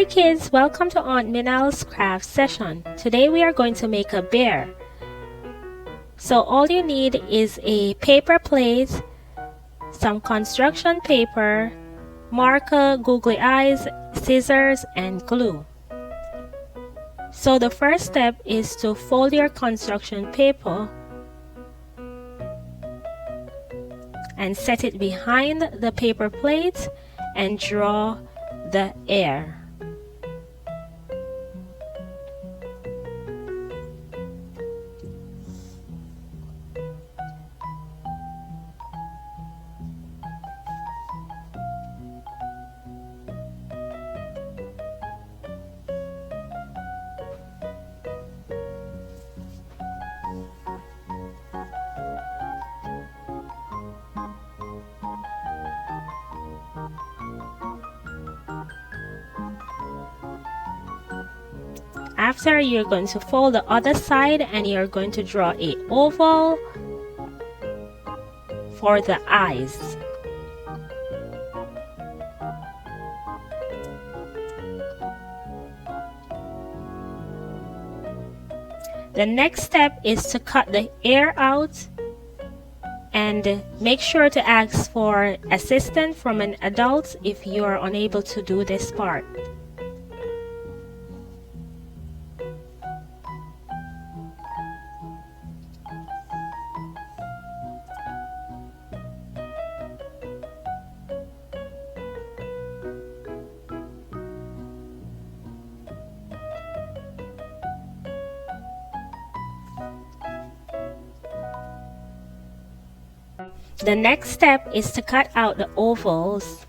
Hi kids, welcome to Aunt Minal's craft session. Today we are going to make a bear. So all you need is a paper plate, some construction paper, marker, googly eyes, scissors, and glue. So the first step is to fold your construction paper and set it behind the paper plate and draw the air. After, you're going to fold the other side and you're going to draw a oval for the eyes. The next step is to cut the air out and make sure to ask for assistance from an adult if you are unable to do this part. The next step is to cut out the ovals.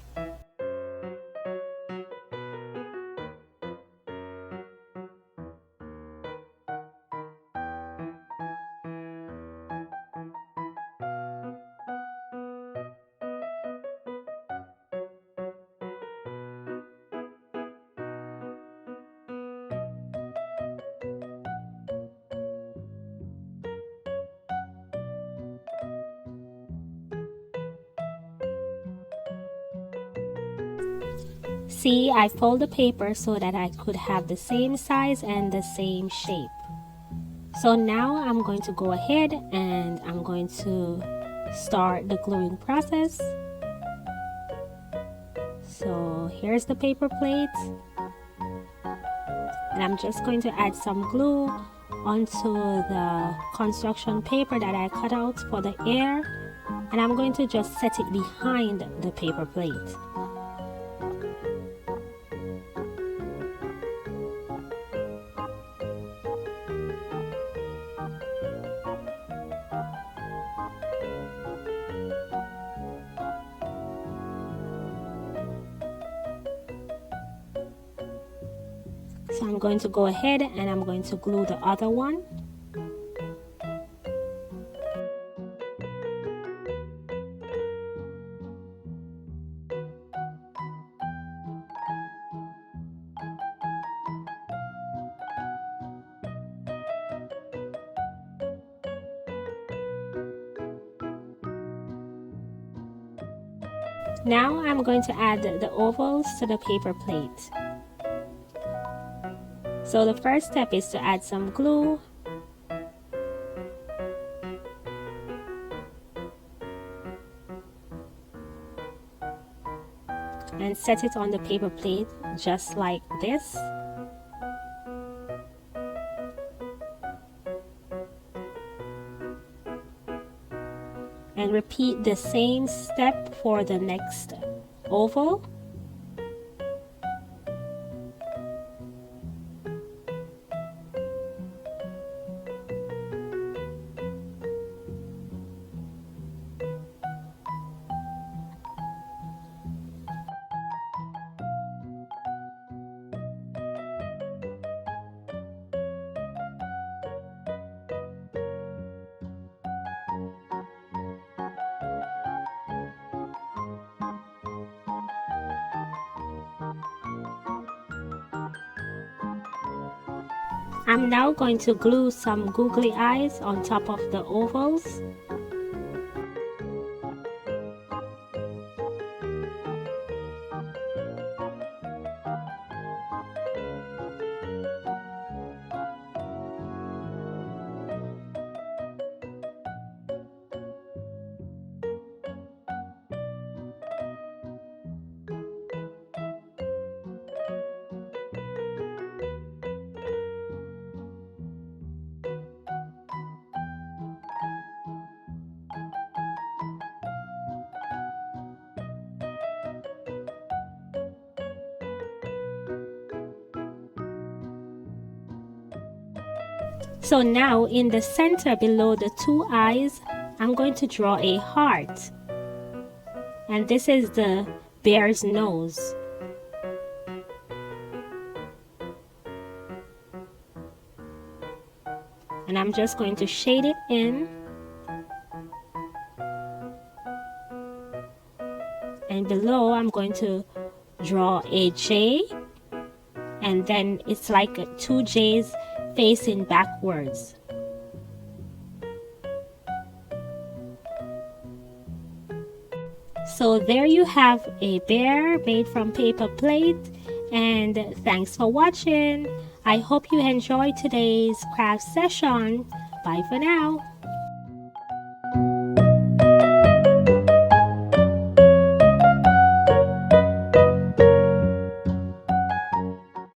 See, I fold the paper so that I could have the same size and the same shape. So now I'm going to go ahead and I'm going to start the gluing process. So here's the paper plate. And I'm just going to add some glue onto the construction paper that I cut out for the air. And I'm going to just set it behind the paper plate. So I'm going to go ahead and I'm going to glue the other one. Now I'm going to add the ovals to the paper plate. So the first step is to add some glue. And set it on the paper plate just like this. And repeat the same step for the next oval. I'm now going to glue some googly eyes on top of the ovals. So now in the center below the two eyes, I'm going to draw a heart. And this is the bear's nose. And I'm just going to shade it in. And below I'm going to draw a J, and then it's like two J's facing backwards. So there you have a bear made from paper plate, and thanks for watching. I hope you enjoyed today's craft session. Bye for now.